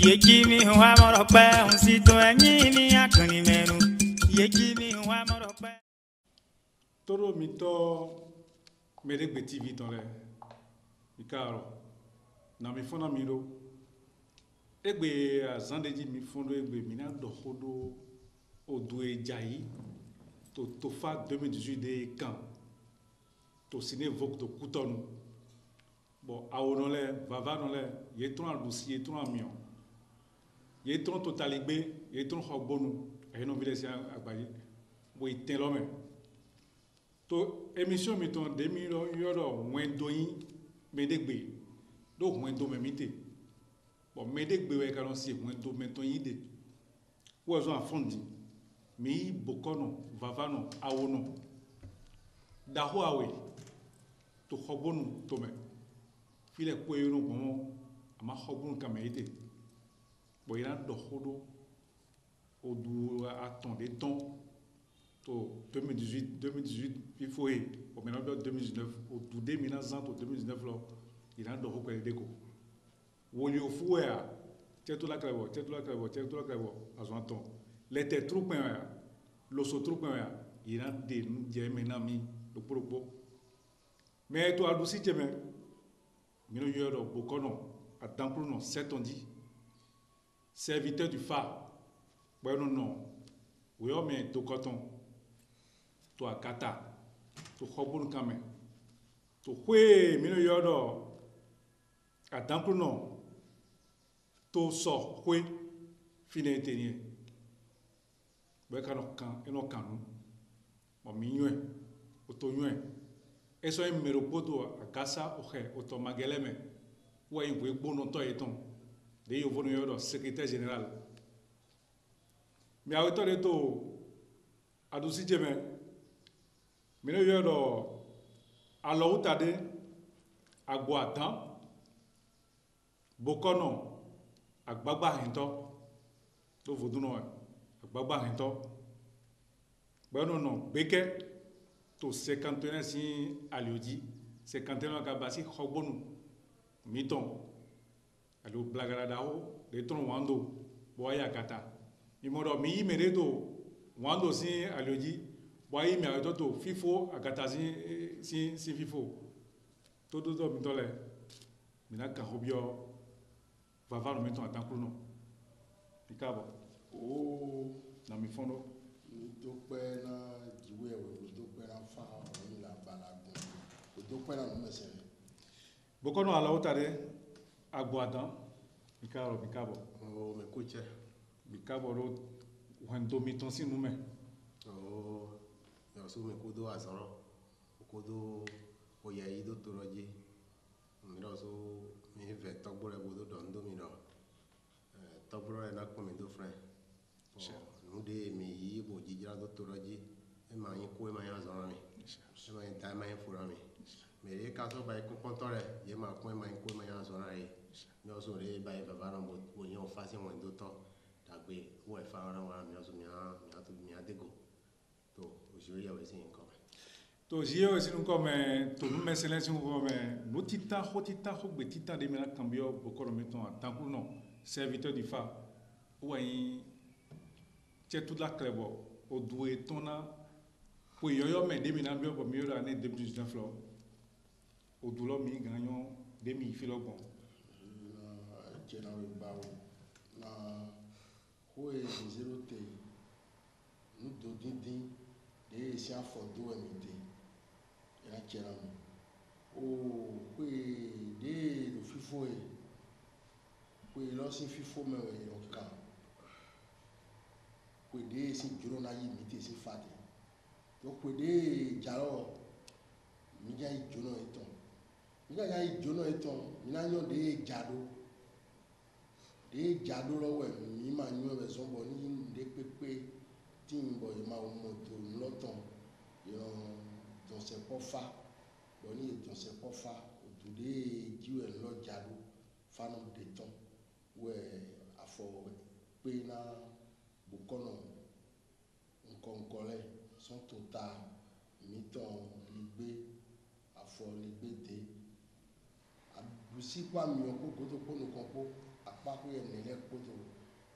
Yekimi wa morope unsito enyini akani menu. Yekimi wa morope. Toro mito medegbe TV tole. Mikaro. Na mi fona miro. Egbe azandeji mi fondo egbe mina dohodo odue jayi. To fa 2018 de camp. To sine vok to Cotonou. Bon, aonole, vavanole, yetron albusi, yetron amion. Yetron totaligbe, yetron hobonu, ayeno vilesi agbaye. Bo iten l'homme. To émission miton 2000 yoro wendoyin medegbe. Do wendo memite. Bon, medegbe we kalonsi wendo meton yide. Wo zo afondi. Mi bokono, vavano, aono. Daho awe. To hobonu tome. File kwe yon bon ama hobonu kamete. Bon il a dohodo au dou attendez temps to 2018 il faut au maintenant 2019 au tout 2019 là il a doho kwe deko. Woli ofu ya teto la krebo azon temps les te trop ya lo so trop ya il a de nous dire maintenant mi le propos mais to adusi teme mino yoro bokono atampruno 7 on dit serviteur du phare bon non oui mais to coton to akata to hobun kame to kwe mino yoro atampruno to so kwe fine tenir be kanu kan eno kanu mo minwe to nywe eso en meropoto akasa oje oto mageleme wa ingwe bono to eton de yo vono yo secrétaire général mi auto de to adusi jeme mi no yo do alo utade agbo atan bokono agbagba hinto to voduno agbagba hinto bono no beke to 51 si aliodi 51 kabasi hobonu miton alo blagarada ho de tron wando boya kata imodo mi meredo wando si aliodi boyi mi ato fifo akata si fifo todo mitole mina ka hobio vava no miton atankruno pikabo o na mi fondo to pe na jiwe we to pe na fa o la balagun o to pe na no mesere bokono ala utade agboadan mikabo o me kuche mikabo ro wando miton si nume o yo so me kodo azoro kodo o ya ido toroji mi ro so mi ve togbore bodo dondo mi ro togbore na ko mi do friend nous de mi yi bo jijira do toroji e ma yin ko e ma yan zoro mi e ma yin ta ma yin fura mi me re ka so ba ko kontore ye ma ko e ma yin ko e ma yan zoro ai mi o so re ba e baba ran bo yin fa si won do to dagbe wo e fa ran wa mi o so mi a dego to o jori ya we sin ko to jio sin ko me to nu mesele sin ko me notita hotita betita de mena cambio bokoro meton atankruno serviteur du phare ou yin c'est toute la clebo au doué tona pour yo mais 2009 pour mieux l'année 2019 là au douleur mi gagnons 2000 filo bon na bawo na hoe zero te nous do dindin de si afodo emite era chera mi o hoe de do fifo e hoe lo si fifo me we o kan kwede si juro na yi mite si fati to kwede jaro mi ja ijono eton mi ja ijono eton mi na yan de jado lo we mi ma yan be so bo ni de pepe tin bo ma o mo to loton yo don se po fa bo ni don se po fa o to de jiwe lo jado fa no de ton we afo pe na bokono nkonkole son total miton ligbe afọ ligbe de abusi kwa mi o ko to ko no kan po kpaku yɛ nɛnɛ kpoto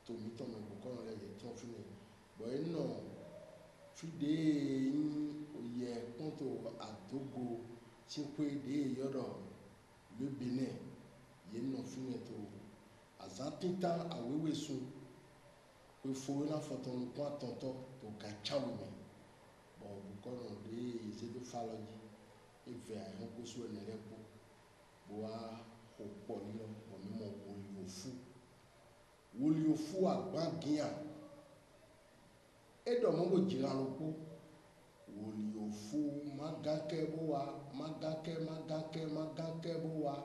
tomi tɔmɛ bukɔnɔ lɛ yɛ tɔn fi ne bɔn enɔ fi de oyɛ kpɔnto adogo tsikpe de yɔdɔ le Benin yenɔ fi ne to azãtita awewe sun pe fo na fɔtɔnu kɔ atɔntɔ to gatsawo me bɔn bukɔnɔ de zedo falɔ dzi eve ayɔ koso nɛnɛ kpo boa xɔ kpɔ ni lɔ bɔn mi mɔ woliofu agba gĩa eɖɔ mɔ dzra lo kpo woliofu magake bo wa magake bo wa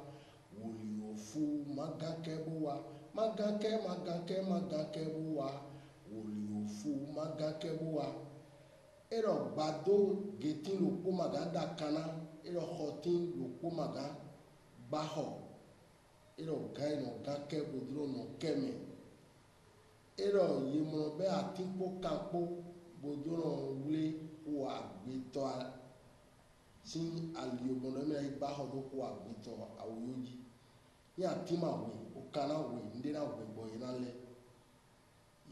woliofu magake bo wa magake bo wa woliofu magake bo wa eɖɔ gbado geti lo kpo maga da kana eɖɔ xɔti lo kpo maga gbaxɔ eɖɔ gã enɔ gake bodro nɔ kɛmɛ eɖɔ yemlɔ be atikpo kakpo bodro nɔ wle wo agbetɔ si aliobɔ nɔ emɛ gbaxɔ do ko agbetɔ awo yodzi ní atima we o kana we nde na we gbɔ yina lɛ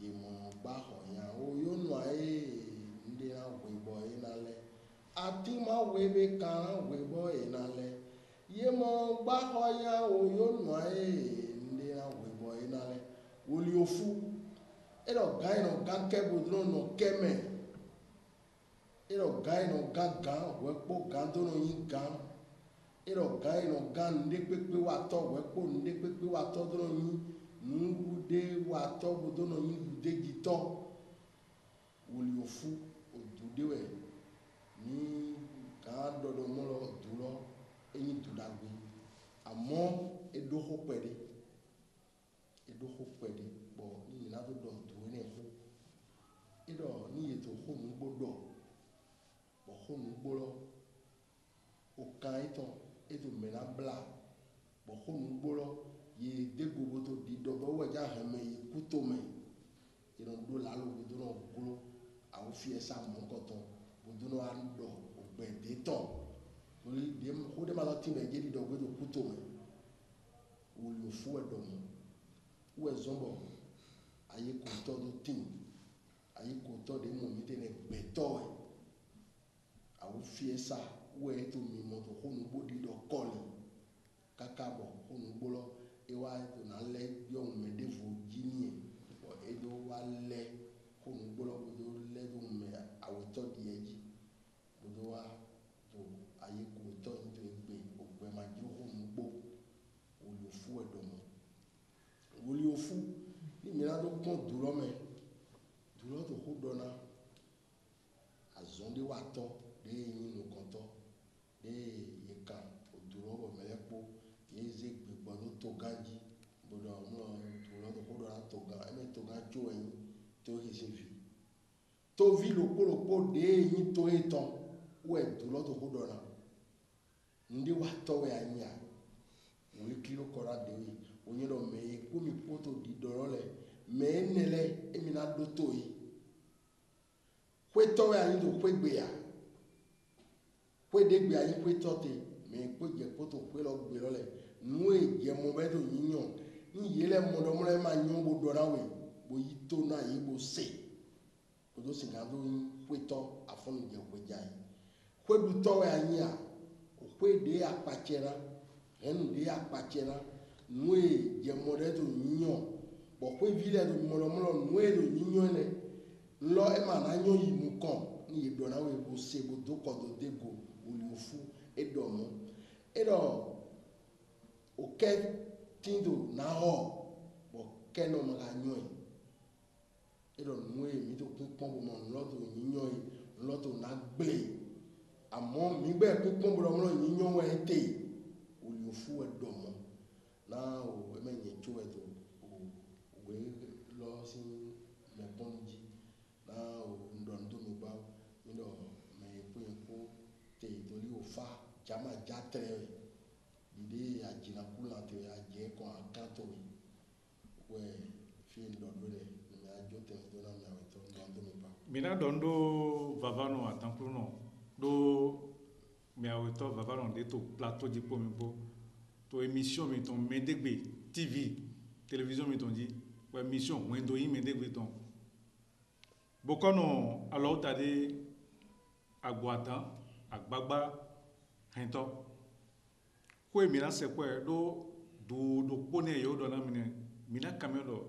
yemlɔ gbaxɔ ya o yonua eye nde na we gbɔ yina lɛ atima we be kana we gbɔ yina lɛ yemlɔ gbaxɔ ya o yonua eye nde na we gbɔ yina lɛ woliofu eɖɔ gã enɔ gake bodro nɔ kɛmɛ eɖɔ gã enɔ gãgã wɛkpɔ gã do nɔ yi gã eɖɔ gã enɔ gã nuɖekpekpe watɔ wɛkpɔ nuɖekpekpe watɔ do nɔ yi nuɖuɖe watɔ do nɔ yi nuɖuɖe dzitɔ woliofu odu de wɛ ni gã ɖɔɖɔ mɔlɔ du lɔ enyi du ɖagbe amɔ eɖo xɔ kpɛ ɖe bɔn ni yina do dɔ du ne xɔ eɖɔ ni yeto xɔ nugbo dɔ bɔn xɔ nugbo lɔ o kan etɔ eto mena bla bɔn xɔ nugbo lɔ ye de gogoto di dɔ bɛ wɔ dza hɛmɛ yi kuto mɛ yina do la lo godo nɔ glo awo fie sa mɔ kɔtɔ godo nɔ anudɔ ogbɛ de tɔ tori de xɔ de ma lɔ ti mɛ dze di dɔ godo kuto mɛ woliofu ɛdɔ mɔ wo ezɔbɔ ayi kotɔ do tin ayi kotɔ de mo mi te ne gbɛtɔ ɛ awo fie sa wo eto mi mɔtò xɔnugbo di dɔ kɔli kaka bɔ xɔnugbo lɔ ewa eto na lɛ yɔnu mɛ de vo dzinie bɔ edo wa lɛ xɔnugbo lɔ bodo lɛ do mɛ awetɔ di yɛ dzi bodo wa to ayi kotɔ yi to egbe ogbɛ ma dzi xɔnugbo woliofu ɛdɔ mɔ woliofu ni mina do kpɔn du lɔ mɛ du lɔ to ko dɔna azɔn de wa tɔ de yi nukɔtɔ de yeka o du lɔ bɔ mɛlɛ kpo ye ze gbegbɔ do to gã dzi bodo mlɔ du lɔ to ko dɔna to gã ɛmɛ to gã tso ɛyin to hese vi tovi lokpolokpo de yi to etɔ wɛ du lɔ to ko dɔna nde wa tɔ wɛ anya wòle kiri kɔra de yi wònye dɔ mɛ yi kó mi kótó di dɔrɔ lɛ mɛ ene lɛ emi na do to yi kóetɔ yɛ anyi do kó egbea kó de gbea anyi kóetɔ te mɛ kó dze kótó kó lɔ gbe lɔ lɛ nue dze mɔ bɛ do yi nyɔ ni yi lɛ mɔ dɔ mɔ lɛ ma nyɔ bo dɔ na wɛ bo yi to na yi bo se bo do si ka do yi kóetɔ afɔnu dze kó dza yi kó edutɔ yɛ anyi a kó de akpatsɛ na ɛnu de akpatsɛ na nue dze mɔ ɖe do nyɔ bɔn kó evi lɛ do mɔlɔmɔlɔ nue do nyɔ lɛ lɔ ema na nyɔ yi nu kɔn ni yi dɔ na wo ebo se bo do kɔ do de go woliofu eɖɔ mɔ eɖɔ okɛ ti do na xɔ bɔn kɛ nɔ ma ka nyɔ yi eɖɔ nue mi do kpɔn bo mɔ nlɔ do nyɔ yi nlɔ do na gble amɔ mi gbɛ kpɔn mɔlɔmɔlɔ nyɔ wɛ ete woliofu ɛdɔ mɔ na o ɛmɛ nye tso ɛdo o we lɔ si mɛ kpɔn dzi na o ŋdɔnudo mi gba mi dɔ mɛ ekó te torí o fa jama dza trɛ dide adzina kula te adze kɔn akato wɛ fi ŋdɔnudo lɛ mɛ adzo tɛ do na mɛ awetɔ ŋdɔnudo mi gba. mina dɔn do vavanu atankuru nɔ do mɛ awetɔ vavanu de to plateau di kpo mi bo to émission mi ton Medegbe TV télévision mi ton dit ouais mission wendo yi me de beton bokono alors t'as des agboatan agbagba hento ko mi na se ko do pone yo do na mina camion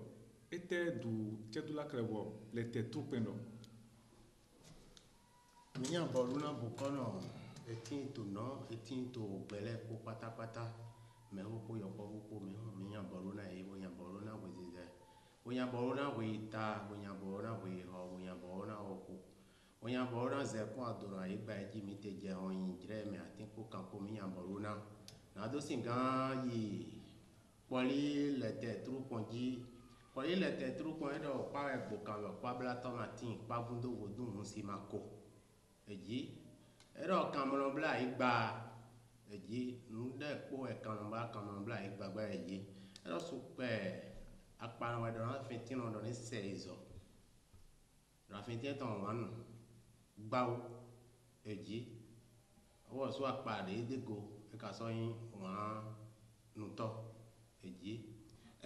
était du cetula crevo le te trupendo minha boluna bokono etin to no etin to bele ko patapata me ho ko yo ko me ho minha boluna e minha boluna wezize minha boluna weita minha boluna we ho minha boluna oku minha boluna ze ko adora igba eji mi te je oyin jire me atin ko kan ko minha boluna na do singa yi poli le te truponji poli le te trupon do pa egbo kan lo pa bla tomatin pa bundo wodun mu si mako eji ero kamron bla igba eji nde po e kamron bla igba gba eji ero super akparan wa do na fitin do ni seizo ra fitin ton wanu gbawo eji owo so apare dego e ka so yin wa nuto eji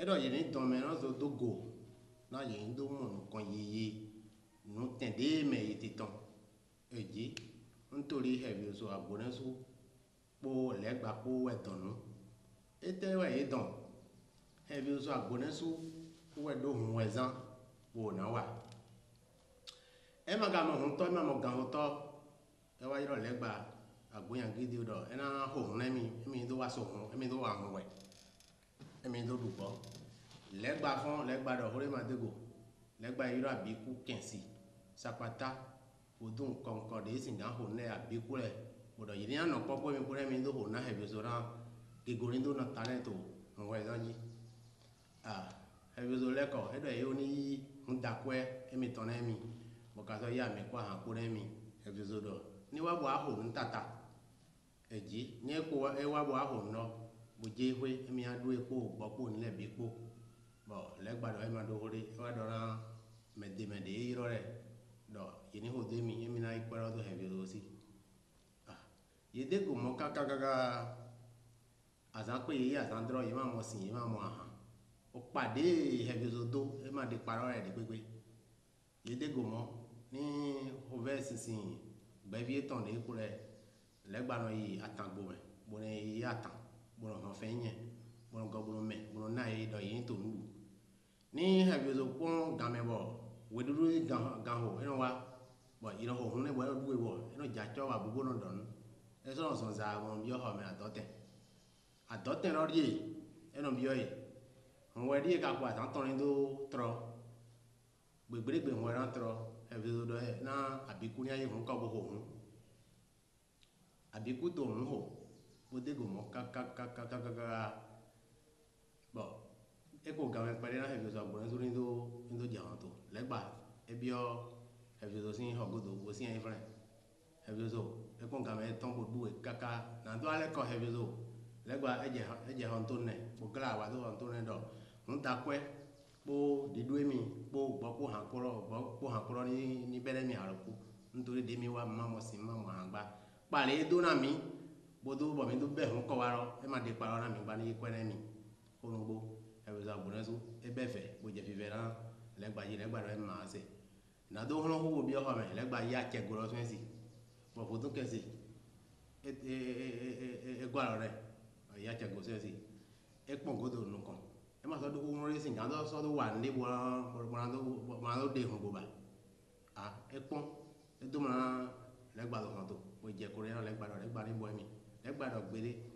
ero yi ni ton me no so dogo na yi ndo mo nkan yiyi nu tende me ititon eji ntori heavy so agbonesu po legba po edonu etewe idon heavy so agbonesu we do hun ezan po na wa e ma ga mo hun to ma mo gan ho to e wa iro legba agboyan gidi do e na ho hun mi do wa so hun mi do wa hun we mi do dupo legba fon legba do hore ma dego legba iro abiku kensi sapata odun konko de sin dan ho ne abiku le bodo yi ni ana popo mi kure mi do ho na heavy so ran gegorin do na talent o won e zanji heavy so leko e do e oni ndakwe e mi ton e mi bo ka so ya mi kwa han kure mi heavy so do ni wa bo aho ntata eji ni ko e wa bo aho no bo je hwe e mi adu e ko gbo po ni le bi po bo legba do e ma do hore e wa do ran mede iro re do yini ho de mi emi na ikwara do heavy do si ye de ko mo kaka azan pe yi azan dro yi ma mo sin yi ma mo aha o pade heavy do e ma de paro re de gbegbe ye de go mo ni o ve sin gbe vie ton de ko re legba no yi atangbo me bo ne yi atan bo no han fe yen bo no go bo me bo na yi do yi to nu ni heavy do ko gamebo weduru gan ho eno wa bo iro ho hun ne bo duwe wo eno ja cho wa bugo no don e so so za won bi ho me adoten ro ri eno bi o yi won we ri ka kwa tan ton do tro gbegbe won ran tro e bi do na abiku ni aye hun ko bo ho hun abiku to hun ho bo de go mo ka bo eko gawe pare na heavy so gbon so ndo jahan to legba ebio heavy so sin hogodo wo sin en friend heavy so eko gawe ton ko duwe kaka na do ale ko heavy so legba eje hon to ne bo kla wa do hon to ne do nta kwe po didwe mi po gbo po han koro ni bere mi aroku ntori de mi wa mama sin mama agba pale do na mi bo do bo mi do be hun ko wa ro e ma de paro na mi gba ni kwe na mi orungbo heavy so agbonesu ebefe bo je fi veran legba yi legba do ma se na do hon ho bi ho me legba yi a che goro so si bo fo tun kesi gwa re ya che go so si e pon godo nu kan e ma so do ho re sin kan so do wa ni bo ma do de hun go ba e pon e do ma legba do kan to bo je ko re na legba ni bo mi legba do gbere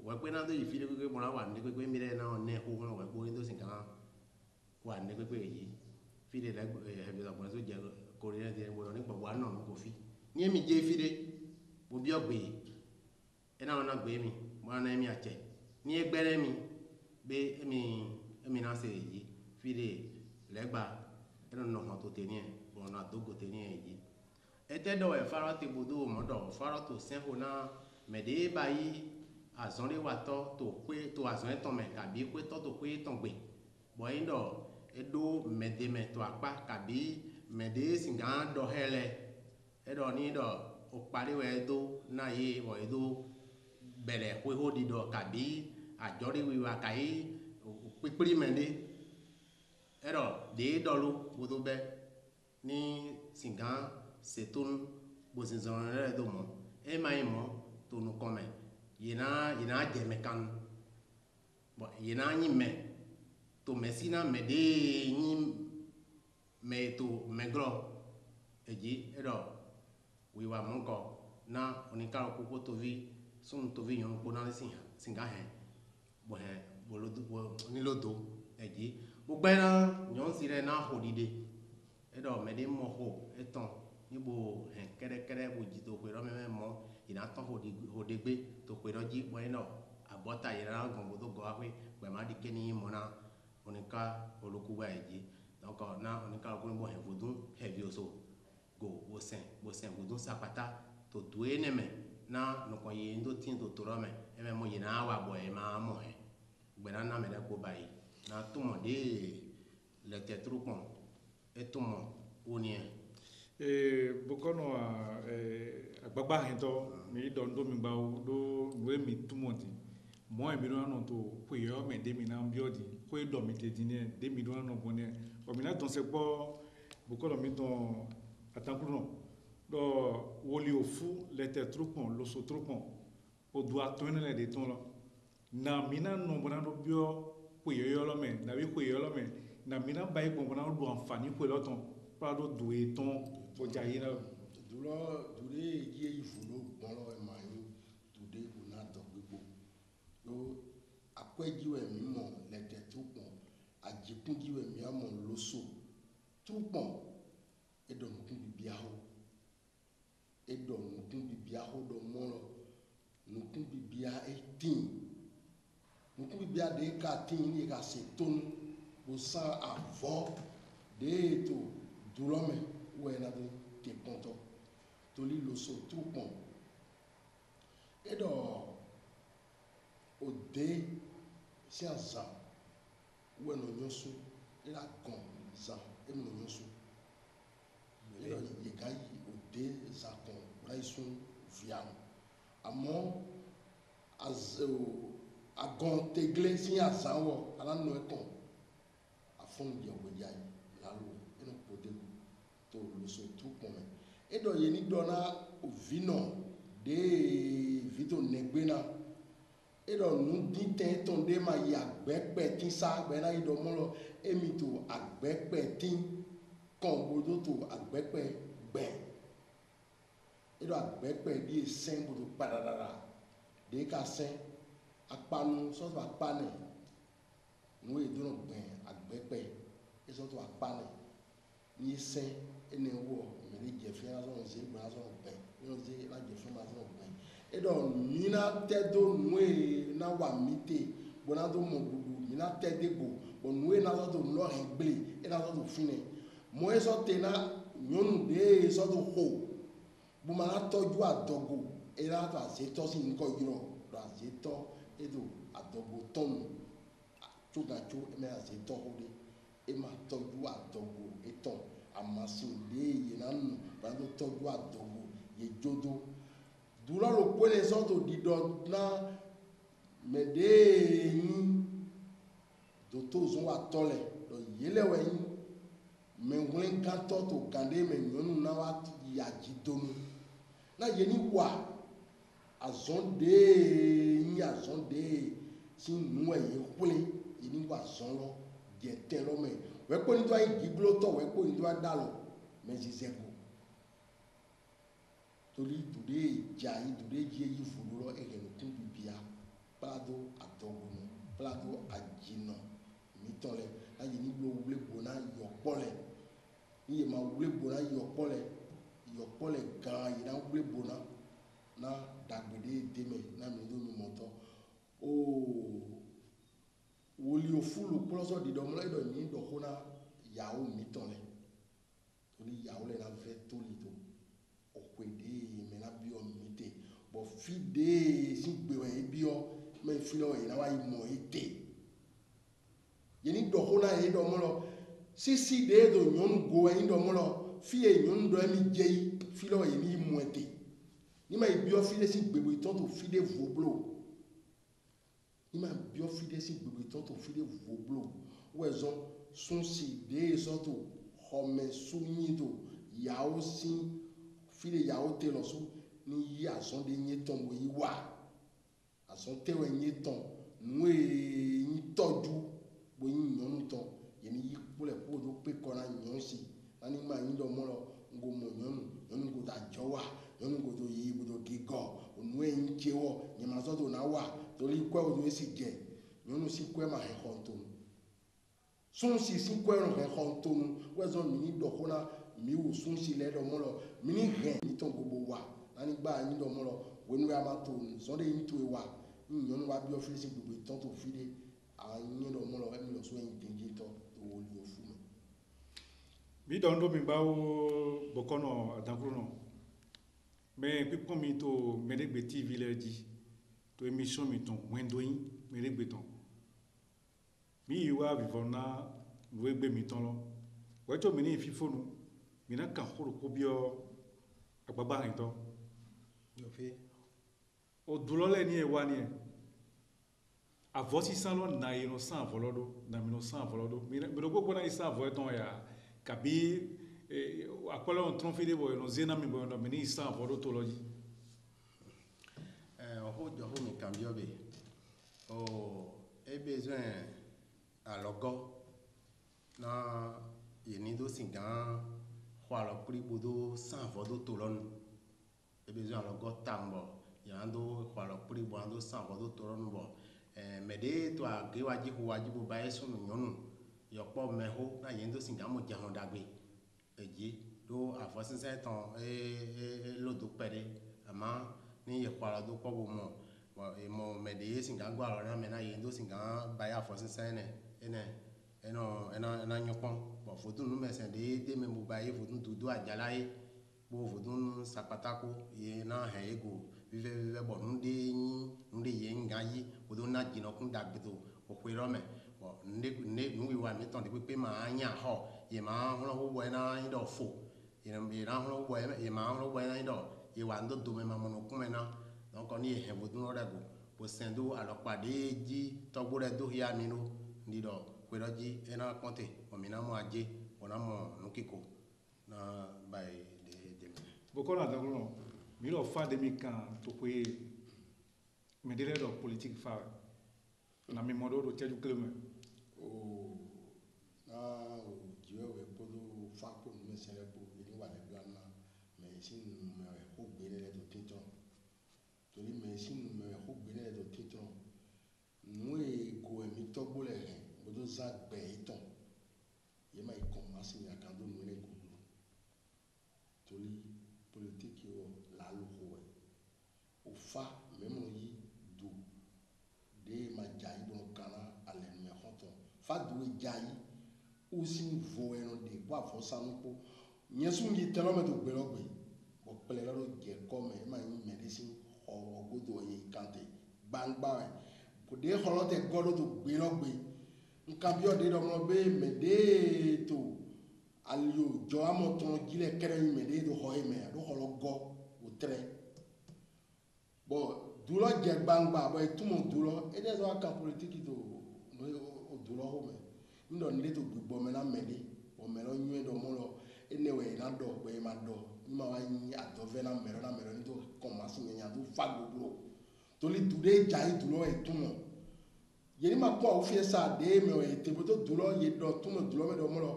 wa pe na do yi fi le pe mo na wa ni pe mi re na ne ho ho wa bo ni do sin kan wa ni pe yi fi le legba heavy so so je ko re de mo ni po wa na ko fi ni mi je fi de bo bi ogbe e na gbe mi mo na mi ache ni egbere mi be emi na se yi fi de legba e no ho to te ni e bo na dogo te ni e yi e te do e faro te bodo mo do faro to sen ho na me de ba yi azon le wa to kwe to azon e ton me ka bi kwe to kwe ton gbe bo yin do edo mede me to apa kabi mede singa do hele edo ni do o pare we do na ye wo edo bele kwe ho di do kabi ajori wi wa kai kpekpeli me ɖe eɖɔ ɖe ɖɔlo bodobe ni sigã setonu bozizɔn ɖe do mɔ ema yi mɔ to nukɔme yina dɛmɛ kanu bon yina nyi mɛ to mɛsina mɛ de nyi mɛ to mɛglɔ edzi eɖɔ wiwa mɔkɔ na onikalo koko tovi sunu tovi nyɔnu kpona le singa hɛ bo hɛ nilodo edzi gbogbo na nyɔnu si ɖe na xɔ ɖiɖe eɖɔ mɛ de mɔ xɔ etɔn nibo hɛ kɛɖɛkɛɖɛ bo dzi to ƒe ɖɔ mɛ mɔ yina tɔn xɔ ɖegbe to ƒe ɖɔ dzi bɔ yina abɔta yina gbɔngbɔdo gɔ aƒe gbɛma di ke ni mɔ na onika olokuwa edzi donc na onika olokuwa bo hɛ vodu hɛ vioso go bosɛn vodu sapata to doe ne me na nukɔ ye ŋdo tin to torɔ me eme mo yina wa bɔ ema mɔ hɛ gbɛna na me ɖe ko ba yi na tumɔ de le tetru kpɔn etumɔ onie bokɔnɔ agbagba hɛntɔ mi dɔ ŋdo mi gbawo do noe mi tumɔ di mɔ emi do anɔ to ko yɔ mɛ de mi na biɔ di ko edɔ mi te di ne de mi do anɔ bɔ ne ɔmi na dɔn se gbɔ bokɔnɔ mi dɔn atankuru nɔ dɔ woli ofu le tetru kpɔn loso tru kpɔn o do atɔ ne le de tɔn lɔ na mi na nɔ bɔ na do biɔ ko yɔ lɔ mɛ na bi ko yɔ lɔ mɛ na mi na ba yi gbɔn bɔ na do anfani ko lɔ tɔn kpla do do ye tɔn o dza yi na. dulɔ dude yie yi folo gbɔlɔ ɛma yi dude ko na dɔ gbogbo lo akɔɛdziwɛ mi mɔ le tetru kpɔn adzikунdziwɛ mi amɔ loso tru kpɔn eɖɔ nukun bibiawo eɖɔ nukun bibiawo ɖɔ mɔlɔ nukun bibia etin nukun bibia ɖe ka tin ye ka se tonu bosan avɔ ɖe to dulɔme wɔ yina do te kpɔntɔ toli loso tru kpɔn eɖɔ ode si azã wɔ nɔ nyɔsu ela gɔn zã emi nɔ nyɔsu eɖɔ yega yi ode zakɔn wòle yi sun viam amɔ agɔn tegle si azã wɔ ala nɔ ekɔn afɔn diɛwɔdza yi lalo eno kpode to loso tru kpɔn mɛ eɖɔ yeni dɔ na ovinɔ de vito negbe na eɖɔ nuditɛ tɔn de ma yi agbɛkpɛ ti sa gbɛ na yi dɔ mɔlɔ emi to agbɛkpɛ ti kɔn bodo to agbɛkpɛ gbɛ eɖɔ agbɛkpɛ bi esɛn bodo kpadadada de ka sɛn akpanu sɔsɔ akpanɛ nu edo no gbɛ agbɛkpɛ esɔsɔ akpanɛ ni esɛn ene wɔ mɛ de dze fi la sɔrɔ ze gbɛ la sɔrɔ gbɛ ene ze la dze fi la sɔrɔ gbɛ eɖɔ mina tɛ do nue na wa mite bona do mɔ dudu mina tɛ de go bɔn nue na sɔ to nulɔ hɛ gble ena sɔ to fi nɛ mɔ esɔ te na nyɔnu de esɔ to xɔ boma na tɔju adɔgo ena to azetɔ si ŋkɔ yirɔ do azetɔ edo adɔgo tɔnu tso gatso eme azetɔ xɔ de ema tɔju adɔgo etɔn amasi de yena nu bona do tɔju adɔgo yedzodo dulɔ lo kpele sɔto didɔ na mɛ de nyi doto zɔn wa tɔ lɛ lɔ yele wɛ nyi mɛ wlɛ gãtɔ to gãde mɛ nyɔnu na wa yadzi donu na yeni wa azɔn de nyi azɔn de si nuwɛ ye wlɛ yeni wa zɔn lɔ dzɛtɛ lɔ mɛ wɛ kpɔ ni do ayi gbiglo tɔ wɛ kpɔ ni do ada lɔ mɛ zizɛ ko toli dude dza yi dude dzie yi fulu lɔ ehe nukun bibia kplado adɔgunu kplado adzinɔ mitɔ lɛ ayi ni blo wle bo na yɔkpɔ lɛ ni ye ma wle bo na yɔkpɔ lɛ gã yi na wle bo na dagbe de deme na mi do mi mɔtɔ woli ofulu kplɔsɔ di dɔ mlɔ yi dɔ mi dɔ ko na yawo mitɔ lɛ toli yawo lɛ na vɛ toli to ɔkpɛ de mɛ na biɔ mi te bɔn fi de si gbe wɛ biɔ mɛ fi lɔ yina wa yi mɔ yi te yeni dɔko na ye dɔmɔlɔ sisi de do nyɔnu go yi dɔmɔlɔ fi ye nyɔnu dɔ mi dze yi fi lɔ yeni yi mɔ te ni ma yi biɔ fi de si gbe wɛ tɔn to fi de vo blo ima bio fide si gbegbe tɔn to fide voblo wɛzɔn sunsi de sɔn to xɔmɛ sunyi to yawo si fide yawo te lɔ so ni yi azɔn de nye tɔn bo yi wa azɔn te wɛ nye tɔn nue yi tɔju bo yi nyɔnu tɔn yeni yi kplɔ kó do pe kɔ na nyɔnu si nani ma yi dɔ mɔ lɔ ngo mɔ nyɔnu ko ta jɔ wa nyɔnu ko to yi ko to gigɔ onue yi tse wɔ nyɛmasɔ to na wa torí kọ́ ọdún esi jẹ nyɔnu si kọ́ ma hẹ̀ xɔn tónu sunsi si kọ́ ẹ̀rọ hẹ̀ xɔn tónu wẹ́zọ́ mi ní dọ̀kọ́ na mi wò sunsi lẹ́ dọ̀ mọ́ lọ mi ní hẹ̀ ní tọ́ gbogbo wa nani gba ní dọ̀ mọ́ lọ wẹ́nu ya ma tó sọ́dẹ̀ yín tó wa ní nyɔnu wa bí ọ́fíìsì gbogbo tọ́ tó fi dé àwọn yín dọ̀ mọ́ lọ ẹ̀mi lọ sọ yín dèjì tọ́ tó wọlé o fún mi. mi dɔn do mi ba wo bɔkɔnɔ adankuro nɔ mɛ pípɔn mi to Mɛdɛgbɛ TV lɛ di to émission mi tɔn wɛndoyin Mɛdɛgbɛ tɔn mi yi wa vivɔ na nuwegbe mi tɔn lɔ wɛtɔ mi ni fifonu mi na kan koro ko biɔ agbagba hɛn tɔ o dulɔ lɛ ni yɛ wa ni yɛ avɔ sisan lɔ na yen nɔ san avɔ lɔ do na mi nɔ san avɔ lɔ do mi nɔ gbogbo na yi san avɔ yɛ tɔn ya kabi akɔlɛ wɔn trɔn fi de bɔ yen nɔ zena mi bɔ yen nɔ mi ni san avɔ do to lɔ dzi. Ho jɔho mi kan biɔ be e besoin alɔgɔ na yeni do si gã xɔ alɔ kpli bodo san avɔ do to lɔ nu e besoin alɔgɔ tam bɔ yan do xɔ alɔ kpli bɔ yan do san avɔ do to lɔ nu bɔ mɛ de to age wa dzi ho wa dzi bo ba ye sunu nyɔnu yɔkpɔ mɛ ho na yen do si gã mo dze hɔn dagbe edzi do avɔ sisan tɔn lodo pɛ de ama ni ye xɔ alɔ do kpɔ bo mɔ mo mɛ de ye si gã gbɔ alɔ na mɛ na yen do si gã ba ye avɔ sisan ena nyɔkpɔn bɔn foto nu mɛ sɛn de mɛ mo ba ye foto dudu adzala ye kpo foto sapatako ye na hɛn ye go vivɛ bɔn nu de ye ŋgã yi o do na dzinɔ kun dagbe to o ƒe lɔ mɛ bɔn nu wa mi tɔn de kpekpe ma anya xɔ ye ma ŋlɔ wo bɔ ena yi dɔ fo ye na ŋlɔ wo bɔ ye ma ŋlɔ wo bɔ ena yi dɔ ye wa ŋdɔ dome ma mɔnɔ kun mɛ na donc ni ye hɛn foto lɔ ɖe go o sɛn do alɔkpa de dzi tɔgbo ɖe do ya mi do ni dɔ ƒe lɔ dzi ena kpɔnte ɔmina mɔ adze ɔna mɔ nukiko na ba ye de mɛ. Bɔkɔnɔ adankuro nɔ mi lɔ fa de mi kan to ko ye mɛ de lɛ dɔ politique fa na mi mɔ do do cɛju kelen mɛ. Na o jiwɛ wɛ kpolo fa ko nu mɛ sɛnɛ ko yeni wa lɛ bila na mɛ si nu mɛ ko gbe ne lɛ do titɔ torí mɛ si nu mɛ ko gbe ne lɛ do titɔ nu ye go ɛmi tɔgbo lɛ hɛn o do za gbɛ yi tɔn ye ma yi kɔn ma si nya kan do nu ne ko torí politique yɔ laalo ko wɛ o fa mɛ mo yi do de ma dza yi do kana alɛ mɛ xɔtɔ fa do dza yi o si vo ɛnɔ de ko afɔ sanu ko nyɛsun yi tɛlɔ mɛ to gbɛlɔ gbe bɔn kpɛlɛ lɔ do dze kɔmɛ e ma yi mɛdisi xɔ ɔgodo ye kante gbangba wɛ ko de xɔlɔ tɛ gɔdɔ to gbɛlɔ gbe nkabiɔ de dɔ mɔ be mɛ de to alio jɔ amɔ tɔn dzi lɛ kɛrɛ yi mɛ de do xɔ yi mɛ do xɔlɔ gɔ o trɛ bɔn dulɔ dze gbangba bɔn etumɔ dulɔ ede sɔ aka politiki to o dulɔ ko mɛ ŋdɔ ne to gbigbɔ mɛ na mɛ de o mɛ lɔ nyuie dɔ mɔ lɔ ene wɛ na dɔ gbɛ ma dɔ nima wa nyi adɔvɛ na mɛ lɔ ne to kɔmasi nyanya do fa gbogbo toli du de dza yi dulɔ etumɔ yeli ma kpɔ awo fie sa de mɛ o tebe to dulɔ ye dɔ tumɔ dulɔ mɛ dɔ mɔ lɔ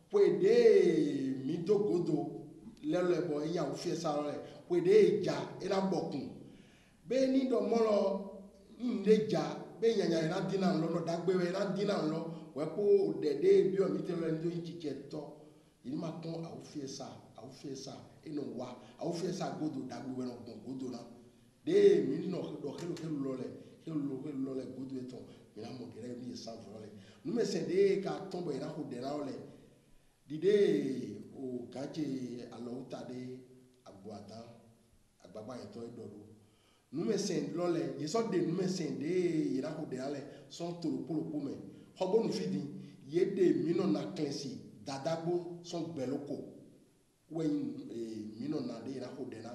poe de mi do godo lɛlɛ bɔ eya awo fie sa lɔ lɛ poe de dza ena bɔ kun be ni dɔ mɔ lɔ nde dza be nyanya ena dina lɔ nɔ dagbe wɛ ena dina lɔ wɛ ko dɛde biɔ mi te lɔ ɛni to yi tsitsɛ tɔ yeli ma kpɔ awo fie sa eno wa awo fie sa godo dagbe wɛ nɔ gbɔn godo na de mi nɔ dɔ helu lɔ lɛ godo etɔ mi na mɔ de lɛ mi ye san fɔlɔ lɛ nume sɛ de ka tɔn bɔ yina ko de na lɛ dide o gadze alɔwo ta de agbo ata agbagba yɛtɔ edɔ do nume sɛ lɔ lɛ yesɔ de nume sɛ de yina ko de na lɛ sɔn tolo kpolokpo mɛ xɔbo nufi di ye de mi nɔ na klɛsi dadagbo sɔn gbɛloko wɛ mi nɔ na de yina ko de na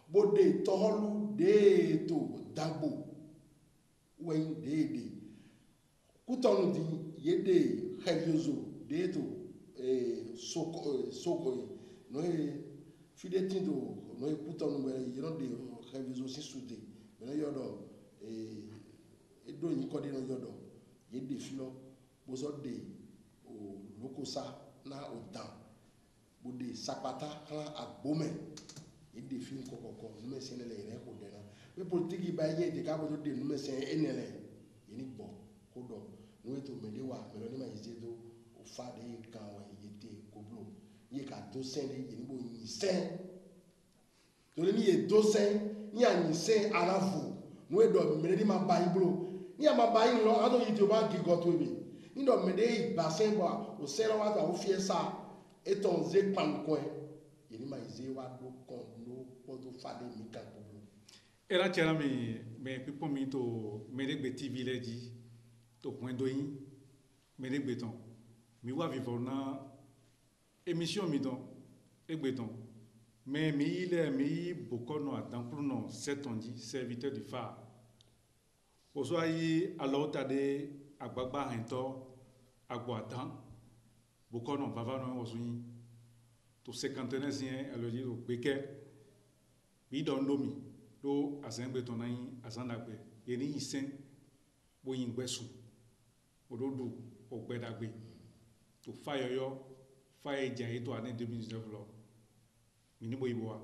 bo de tɔhɔlu de to dagbo wɛn de kutɔnu di ye de xɛviozo de to soko n'o ye fideti do n'o ye kutɔnu wɛrɛ yɔrɔ de xɛviozo si sute mɛ yɔ dɔ edo yin kɔ de no yɔ dɔ ye de fi lɔ bozɔ de o lokosa na o dan bo de sapata kana agbomɛ ye de fi kɔkɔkɔ nume sɛnɛ lɛ yɛrɛ ko dɛ na mɛ politiki ba ye de k'a bɔ de nume sɛnɛ e nɛlɛ ye ni gbɔ ko dɔ n'o ye to mɛ de wa mɛ lɔ ne ma ye se to o fa de ye kan wa ye te ko blo ye ka do sɛn de ye ni bo yin sɛn torí ni ye do sɛn ni a yin sɛn ara fo n'o ye dɔ mɛ de ma ba yi bolo ni a ma ba yi lɔ a to yi te o b'a gi gɔ to bi ni dɔ mɛ de yi ba sɛn bɔ o sɛn lɔ wa to a ko fiyɛ sa e tɔn ze kpan kɔɛ ye ni ma ye ze wa do kɔn n'o kpɔdo fa de mi kan ko blo. Era cera mi me pipo mi to Meregbe TV leji to kwendo yin Meregbe ton mi wa vivre na émission mi don egbe ton mais mi ile mi bokono adankru no 7 ans dit serviteur du phare oso ayi alota de agbagba hento agbo atan bokono bava no oso yin to 50 sien aloji o gbeke bi don do mi do azengbe ton nayin azandagbe yeni isen bo yin gbesu ododu ogbedagbe to fayoyo faye jaye to ane 2019 lo mini bo iboa